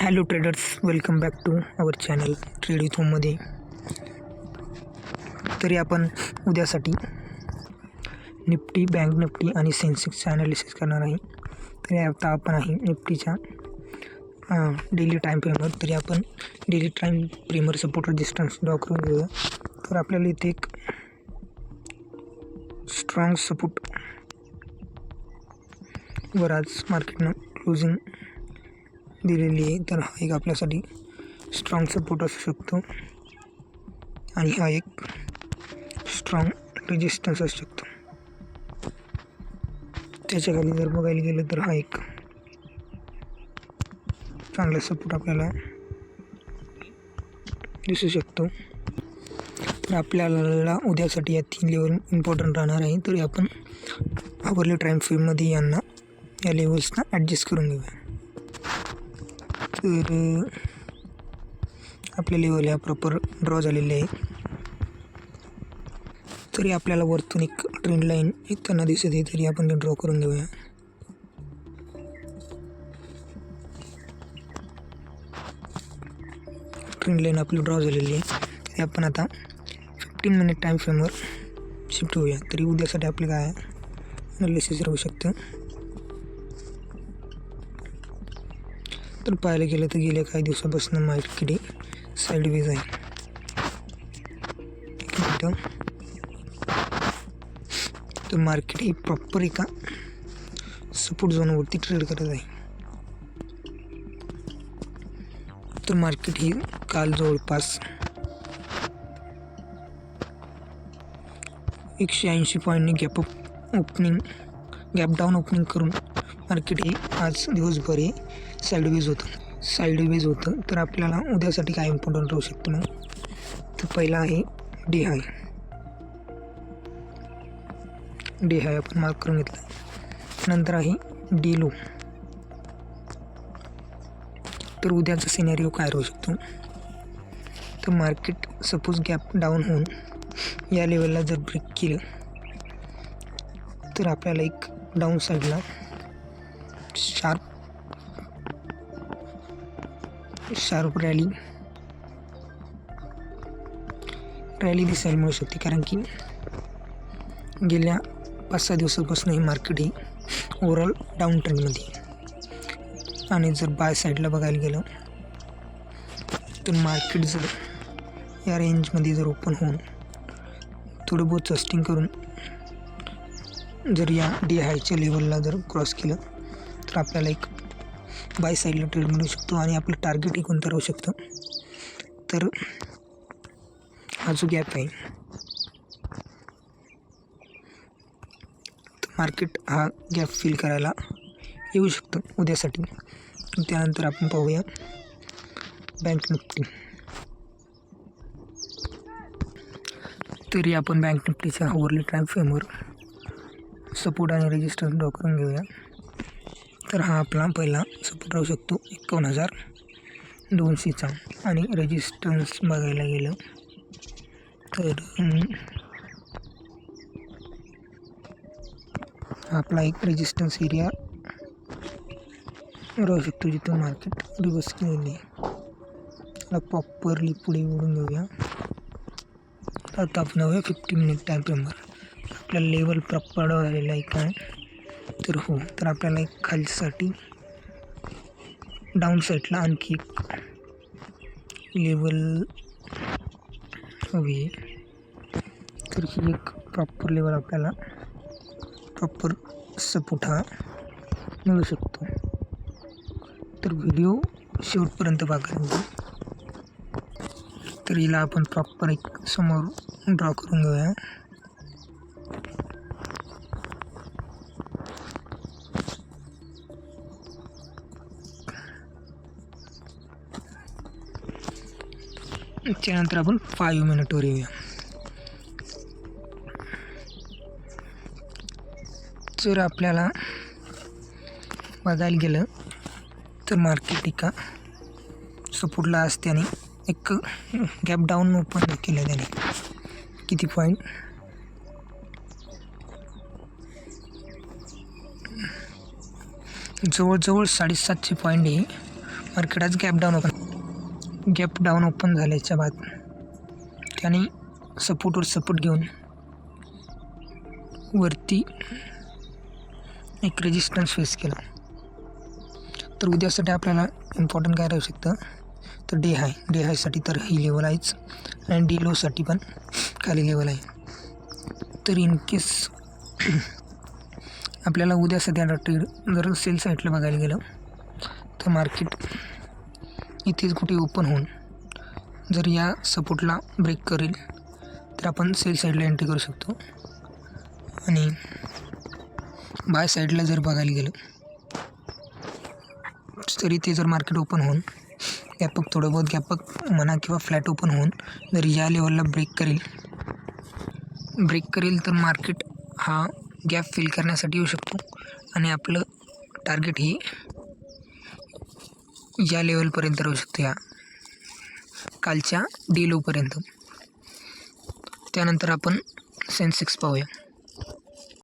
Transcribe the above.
Hello traders, welcome back to our channel trade with होममध्ये. तरी आपण उद्यासाठी निफ्टी, बँक निफ्टी आणि सेन्सेक्सचं ॲनालिसिस करणार आहे. तरी आता आपण आहे निफ्टीच्या डेली टाईम फ्रेमवर. तरी आपण डेली टाईम फ्रेमवर सपोर्ट रेजिस्टन्स ड्रॉ करून घेऊया. तर आपल्याला इथे एक स्ट्रॉंग सपोर्ट वर आज मार्केटनं क्लोजिंग दिलेली आहे. तर हा एक आपल्यासाठी स्ट्रॉंग सपोर्ट असू शकतो आणि हा एक स्ट्रॉंग रेजिस्टन्स असू शकतो. त्याच्या खाली जर बघायला गेलं तर हा एक चांगला सपोर्ट आपल्याला दिसू शकतो. तर आपल्याला उद्यासाठी या 3 लेवल इम्पॉर्टंट राहणार आहे. तरी आपण आवरले टाईम फ्रेममध्ये या लेवल्सना ॲडजस्ट करून घेऊया. तर आपले लेवल ह्या प्रॉपर ड्रॉ झालेले आहे. तरी आपल्याला वरतून एक ट्रेंड लाईन येताना दिसत आहे. तरी आपण ते ड्रॉ करून घेऊया. ट्रेंड लाईन आपली ड्रॉ झालेली आहे. तरी आपण आता 15 मिनिट टाईम फ्रेमवर शिफ्ट होऊया. तरी उद्यासाठी आपलं काय ॲनालिसिस राहू शकतं. तर पाहायला गेलं तर गेल्या काही दिवसापासून मार्केट साईडवेज आहे. तर मार्केट ही प्रॉपर एका सपोर्ट झोनवरती ट्रेड करत आहे. तर मार्केट ही काल जवळपास 180 पॉईंटनी गॅप डाऊन ओपनिंग करून मार्केट हे आज दिवसभर हे साईडवेज होतं. तर आपल्याला उद्यासाठी काय इम्पॉर्टंट राहू शकतं मग. तर पहिला आहे डी हाय आपण मार्क करून घेतला. नंतर आहे डी लो. तर उद्याचा सिनेरिओ काय राहू शकतो. तर मार्केट सपोज गॅप डाऊन होऊन या लेवलला जर ब्रेक केलं तर आपल्याला एक डाऊन साईडला शार्प रॅली दिसायला मिळू शकते. कारण की गेल्या 5-6 दिवसापासून ही मार्केट ही ओव्हरऑल डाऊन ट्रेंडमध्ये. आणि जर बाय साईडला बघायला गेलं तर मार्केट जर या रेंजमध्ये जर ओपन होऊन थोडं बहुत सस्टिंग करून जर या डी हायच्या लेवलला जर क्रॉस केलं तर आपल्याला एक बाय साईडला ट्रेड मिळू शकतो. आणि आपलं टार्गेट हे कोणतं राहू शकतं. तर हा जो गॅप आहे, तर मार्केट हा गॅप फिल करायला येऊ शकतं उद्यासाठी. त्यानंतर आपण पाहूया बँक निफ्टी. तरी आपण बँक निफ्टीच्या आवरली टाईम फ्रेमवर सपोर्ट आणि रेजिस्टन्स ड्रॉ करून घेऊया. तर हा आपला पहिला सपोर्ट राहू शकतो 51,200चा. आणि रेजिस्टन्स बघायला गेलं तर आपला एक रेजिस्टन्स एरिया राहू शकतो जिथं मार्केट रिव्हर्स केलेली आहे. त्याला प्रॉपरली पुढे ओढून घेऊया. आता आपण 15 मिनिट टाईम फ्रेमवर आपल्याला लेवल प्रॉपर झालेला आहे काय. तर हो, तर आपल्याला एक खालसाठी डाऊन साईडला आणखी एक लेवल हवी आहे. तर ही एक प्रॉपर लेवल आपल्याला प्रॉपर सपोर्ट हा मिळू शकतो. तर व्हिडिओ शेवटपर्यंत बघा. तर हिला आपण प्रॉपर एक समोर ड्रॉ करून घेऊया. त्यानंतर आपण 5 मिनिटवर येऊया. जर आपल्याला बघायला गेलं तर मार्केट एका सपोर्टला असते आणि एक गॅप डाऊन ओपन केलं त्याने. किती पॉईंट, जवळजवळ 750 पॉईंट हे मार्केट आज गॅप डाऊन ओपन झाल्याच्या बाद त्याने सपोर्ट घेऊन वरती एक रेजिस्टन्स फेस केला. तर उद्यासाठी आपल्याला इम्पॉर्टंट काय राहू शकतं तर डे हायसाठी तर ही लेवल आहेच आणि डी लोसाठी पण खाली लेवल आहे. तर इन केस आपल्याला उद्या सध्या ट्रेड जर सेल साईडला बघायला गेलं तर मार्केट इथेच कुठे ओपन होऊन जर या सपोर्टला ब्रेक करेल तर आपण सेल साईडला एंट्री करू शकतो. आणि बाय साईडला जर बघायला गेलं तरी ते जर मार्केट ओपन होऊन थोडं बहुत गॅपक म्हणा किंवा फ्लॅट ओपन होऊन जर या लेवलला ब्रेक करेल तर मार्केट हा गॅप फिल करण्यासाठी येऊ शकतो आणि आपलं टार्गेट ही या लेवलपर्यंत राहू शकतो, या कालच्या डी लोपर्यंत. त्यानंतर आपण सेन्सेक्स पाहूया.